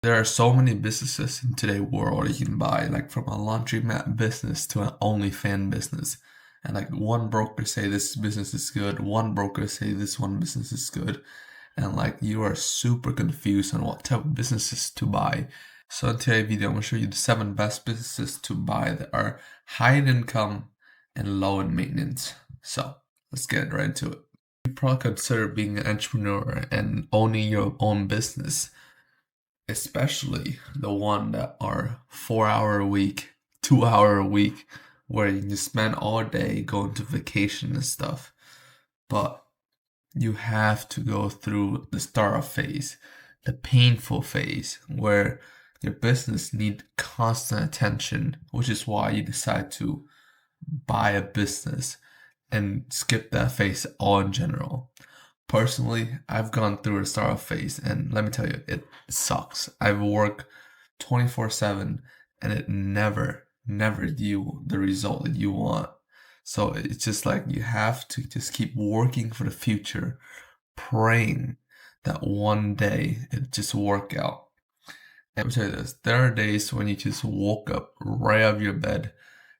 There are so many businesses in today's world you can buy, like from a laundromat business to an OnlyFans business. And like one broker say this business is good, one broker say this one business is good. And like you are super confused on what type of businesses to buy. So in today's video, I'm gonna show you the 7 best businesses to buy that are high in income and low in maintenance. So let's get right into it. You probably consider being an entrepreneur and owning your own business, especially the one that are 4 hour a week, 2 hour a week, where you can spend all day going to vacation and stuff. But you have to go through the startup phase, the painful phase, where your business need constant attention, which is why you decide to buy a business and skip that phase all in general. Personally, I've gone through a startup phase, and let me tell you, it sucks. I've worked 24/7, and it never you the result that you want. So it's just like you have to just keep working for the future, praying that one day it just work out. And let me tell you this, there are days when you just woke up right out of your bed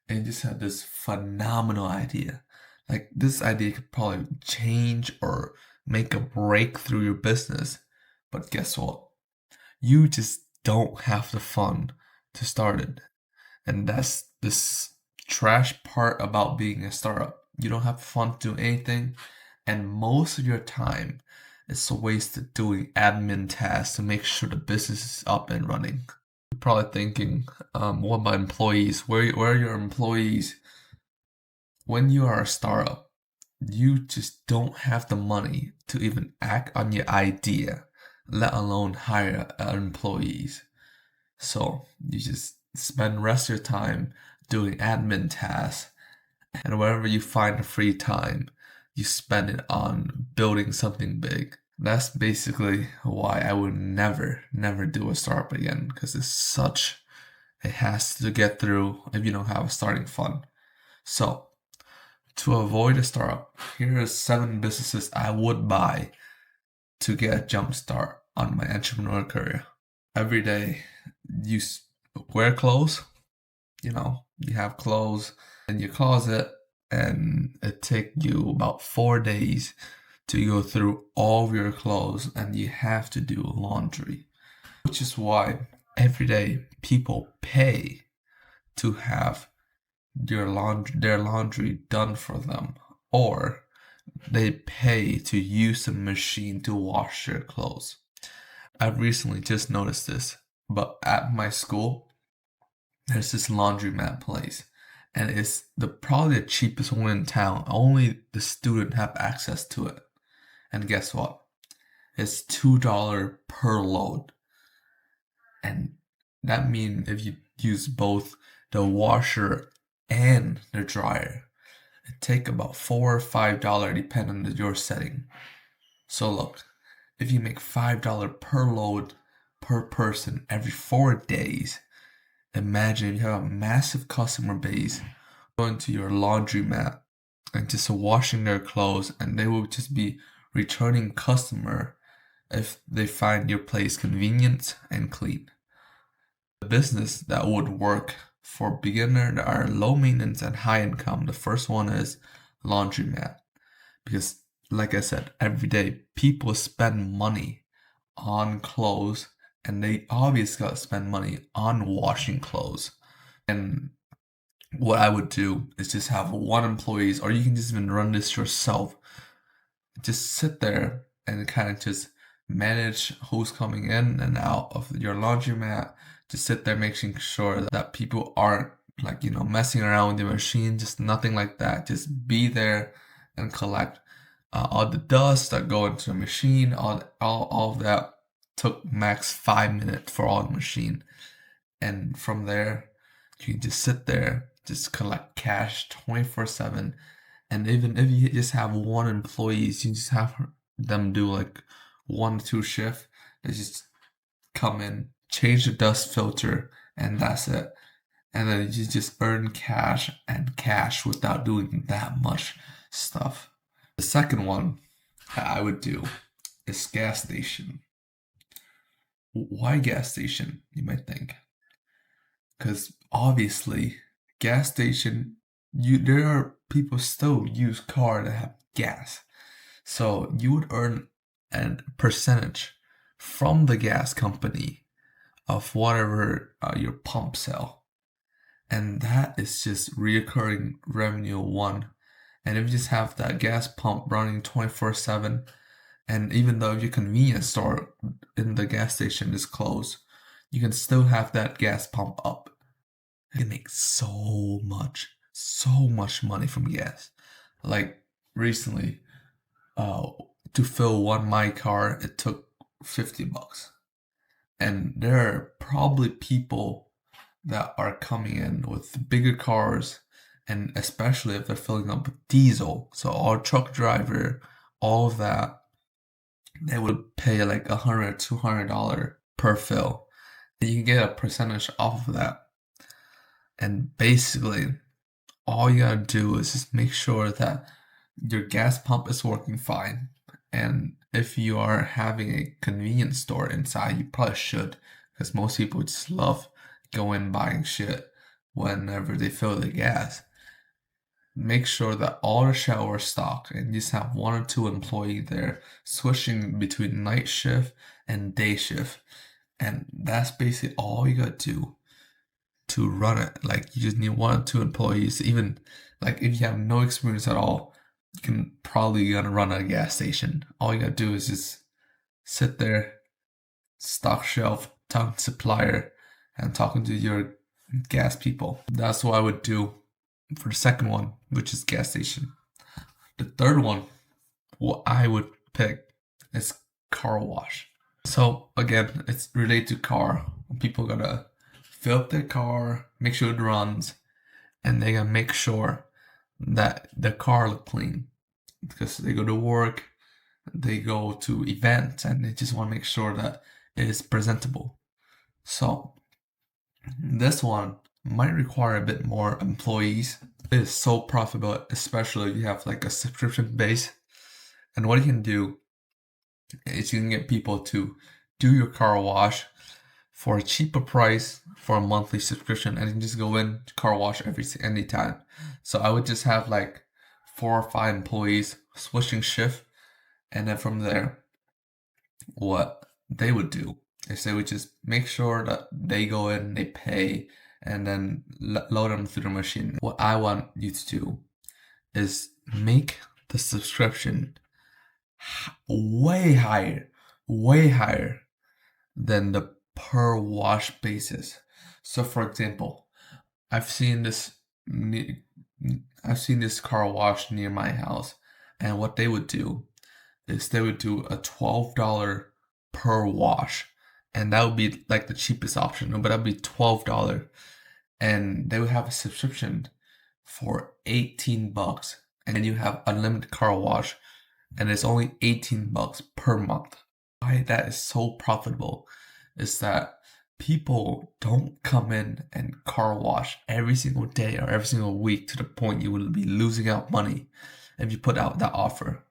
and you just had this phenomenal idea. Like this idea could probably change or make a breakthrough your business. But guess what? You just don't have the fun to start it. And that's this trash part about being a startup. You don't have fun to do anything, and most of your time is wasted doing admin tasks to make sure the business is up and running. You're probably thinking, what about employees? Where are your employees? When you are a startup, you just don't have the money to even act on your idea, let alone hire employees. So you just spend the rest of your time doing admin tasks, and wherever you find the free time, you spend it on building something big. That's basically why I would never do a startup again, because it has to get through if you don't have a starting fund. So to avoid a startup, here are 7 businesses I would buy to get a jump start on my entrepreneurial career. Every day you wear clothes, you have clothes in your closet, and it take you about 4 days to go through all of your clothes, and you have to do laundry, which is why every day people pay to have their laundry done for them, or they pay to use a machine to wash their clothes. I've recently just noticed this, but at my school, there's this laundromat place, and it's probably the cheapest one in town. Only the student have access to it. And guess what? It's $2 per load. And that means if you use both the washer and the dryer, it take about $4 or $5 depending on your setting. So look, if you make $5 per load per person every 4 days, imagine you have a massive customer base going to your laundromat and just washing their clothes, and they will just be returning customer if they find your place convenient and clean. The business that would work for beginner that are low maintenance and high income, the first one is laundromat. Because like I said, every day people spend money on clothes, and they obviously gotta spend money on washing clothes. And what I would do is just have 1 employee, or you can just even run this yourself. Just sit there and kind of just manage who's coming in and out of your laundromat. Just sit there making sure that people aren't messing around with the machine, just nothing like that. Just be there and collect all the dust that go into the machine. All of that took max 5 minutes for all the machine. And from there, you can just sit there, just collect cash 24/7. And even if you just have 1 employee, you just have them do like 1 to 2 shift. They just come in, change the dust filter, and that's it. And then you just earn cash and cash without doing that much stuff. The second one that I would do is gas station. Why gas station, you might think? Because obviously, gas station, there are people still use car that have gas. So you would earn a percentage from the gas company of whatever your pump sell. And that is just reoccurring revenue one. And if you just have that gas pump running 24/7, and even though your convenience store in the gas station is closed, you can still have that gas pump up. You can make so much money from gas. Like recently, uh, to fill one my car, it took $50. And there are probably people that are coming in with bigger cars, and especially if they're filling up with diesel. So our truck driver, all of that, they would pay like $100, $200 per fill. And you can get a percentage off of that. And basically, all you gotta do is just make sure that your gas pump is working fine. And if you are having a convenience store inside, you probably should, because most people just love going buying shit whenever they fill the gas. Make sure that all the shelves are stocked and just have one or two employees there switching between night shift and day shift. And that's basically all you gotta do to run it. Like, you just need one or two employees. Even like if you have no experience at all, you can probably gonna run a gas station. All you gotta do is just sit there, stock shelf, talk to supplier, and talking to your gas people. That's what I would do for the second one, which is gas station. The third one, what I would pick is car wash. So again, it's related to car. People gotta fill up their car, make sure it runs, and they gotta make sure that the car look clean, because they go to work, they go to events, and they just want to make sure that it is presentable. So this one might require a bit more employees. It is so profitable, especially if you have like a subscription base. And what you can do is you can get people to do your car wash for a cheaper price for a monthly subscription, and you can just go in car wash anytime. So I would just have like 4 or 5 employees switching shift, and then from there, what they would do is they would just make sure that they go in, they pay, and then load them through the machine. What I want you to do is make the subscription way higher than the per wash basis. So for example, I've seen this car wash near my house, and what they would do is they would do a $12 per wash, and that would be like the cheapest option, but that would be $12, and they would have a subscription for $18, and then you have unlimited car wash, and it's only $18 per month. Why that is so profitable is that people don't come in and car wash every single day or every single week to the point you will be losing out money if you put out that offer.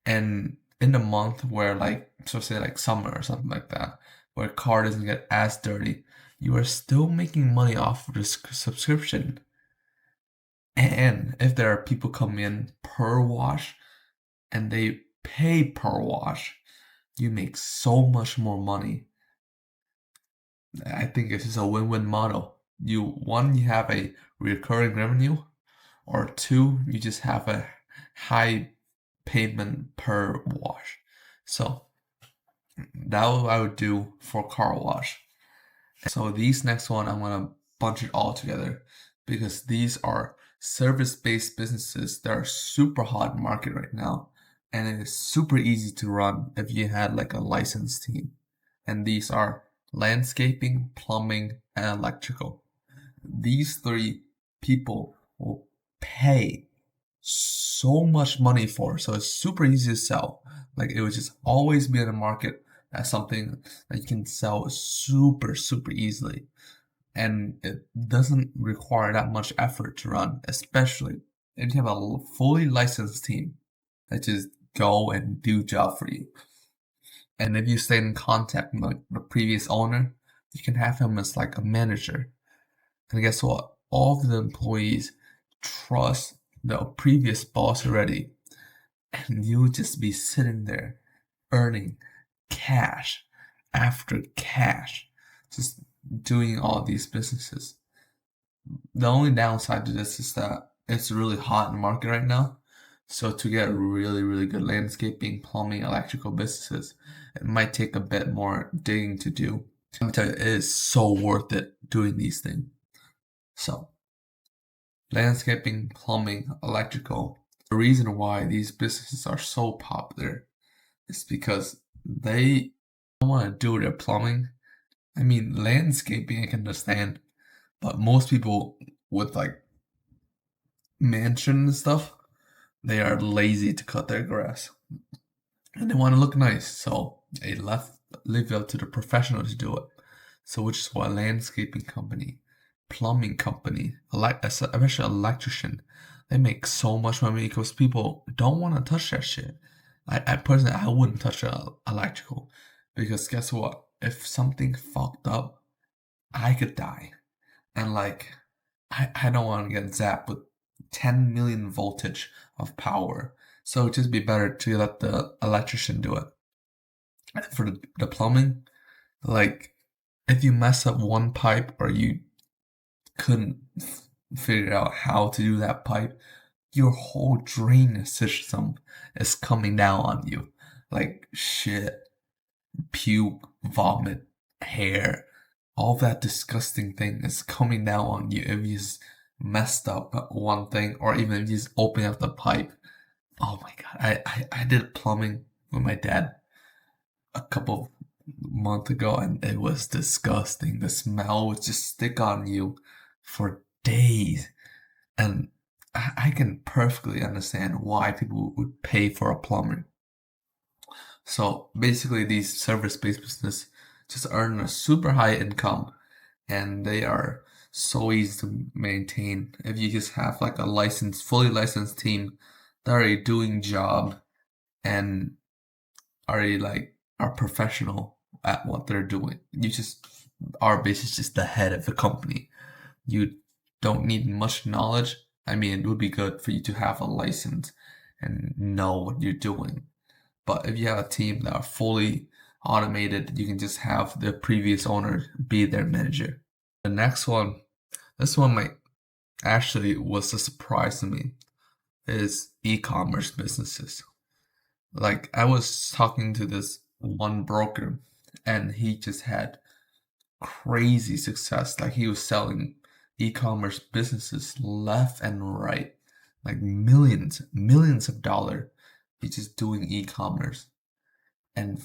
And in the month where, like, so say like summer or something like that, where car doesn't get as dirty, you are still making money off of this subscription. And if there are people coming in per wash and they pay per wash, you make so much more money. I think this is a win-win model. You have a recurring revenue, or two, you just have a high payment per wash. So that's what I would do for car wash. So these next one, I'm gonna bunch it all together because these are service-based businesses that are super hot in the market right now, and it is super easy to run if you had like a licensed team. And these are landscaping, plumbing, and electrical. These 3 people will pay so much money for, so it's super easy to sell. Like, it would just always be in the market as something that you can sell super easily, and it doesn't require that much effort to run, especially if you have a fully licensed team that just go and do job for you. And if you stay in contact with like the previous owner, you can have him as like a manager. And guess what? All of the employees trust the previous boss already. And you'll just be sitting there earning cash after cash, just doing all these businesses. The only downside to this is that it's really hot in the market right now. So to get really, really good landscaping, plumbing, electrical businesses, it might take a bit more digging to do. Let me tell you, it is so worth it doing these things. So, landscaping, plumbing, electrical. The reason why these businesses are so popular is because they don't want to do their plumbing. I mean, landscaping I can understand, but most people with like mansion and stuff, they are lazy to cut their grass and they want to look nice, so they leave it up to the professional to do it. So, which is why landscaping company, plumbing company, especially electrician, they make so much money because people don't want to touch that shit. I personally, I wouldn't touch electrical because guess what? If something fucked up, I could die, and like, I don't want to get zapped with 10 million voltage of power. So it'd just be better to let the electrician do it. And for the plumbing, like, if you mess up one pipe or you couldn't figure out how to do that pipe, your whole drainage system is coming down on you. Like shit, puke, vomit, hair, all that disgusting thing is coming down on you if you just messed up one thing or even if you just open up the pipe. Oh my god, I did plumbing with my dad a couple months ago and it was disgusting. The smell would just stick on you for days. And I can perfectly understand why people would pay for a plumber. So basically, these service-based business just earn a super high income, and they are so easy to maintain. If you just have like a licensed, fully licensed team that are doing job and are professional at what they're doing, you just are basically just the head of the company. You don't need much knowledge. I mean, it would be good for you to have a license and know what you're doing. But if you have a team that are fully automated, you can just have the previous owner be their manager. The next one, this one might actually was a surprise to me, is e-commerce businesses. Like I was talking to this one broker and he just had crazy success. Like he was selling e-commerce businesses left and right, like millions of dollars. He's just doing e-commerce. And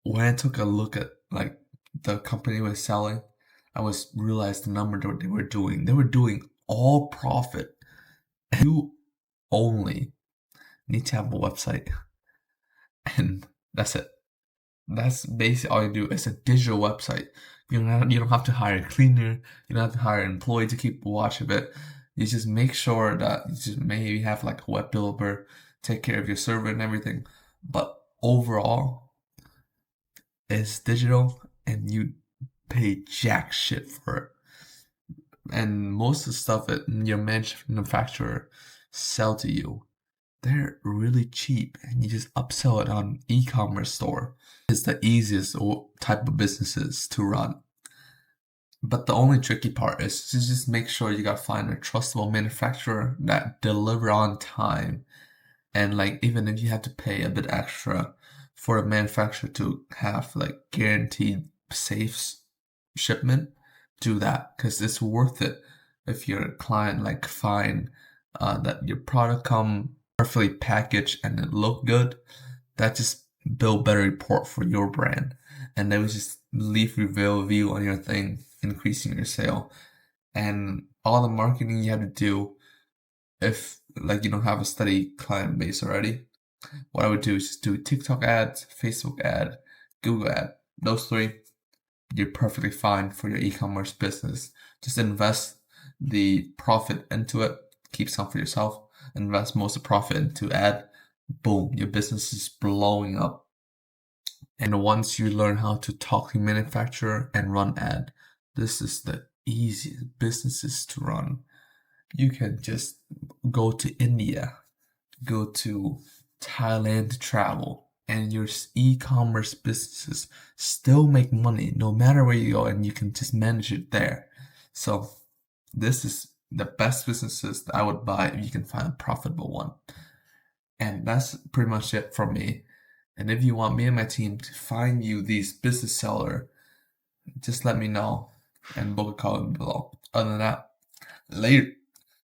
when I took a look at like the company was selling, I was realized the number that they were doing. They were doing all profit. And you only need to have a website, and that's it. That's basically all you do. It's a digital website. You don't have to hire a cleaner. You don't have to hire an employee to keep watch of it. You just make sure that you just maybe have like a web developer take care of your server and everything. But overall, it's digital and you pay jack shit for it. And most of the stuff that your manufacturer sell to you, they're really cheap and you just upsell it on e-commerce store. It's the easiest type of businesses to run. But the only tricky part is to just make sure you gotta find a trustable manufacturer that deliver on time. And like even if you have to pay a bit extra for a manufacturer to have like guaranteed safe shipment, do that because it's worth it if your client like find that your product come perfectly packaged and it look good. That just build better report for your brand, and they will just leave review on your thing, increasing your sale. And all the marketing you have to do, if like you don't have a steady client base already, what I would do is just do TikTok ads, Facebook ad, Google ad. Those three, you're perfectly fine for your e-commerce business. Just invest the profit into it, keep some for yourself, invest most of the profit into ad. Boom, your business is blowing up. And once you learn how to talk to manufacturer and run ad, this is the easiest businesses to run. You can just go to India, go to Thailand to travel, and your e-commerce businesses still make money no matter where you go, and you can just manage it there. So this is the best businesses that I would buy if you can find a profitable one. And that's pretty much it from me. And if you want me and my team to find you these business seller, just let me know and book a call below. Other than that, later.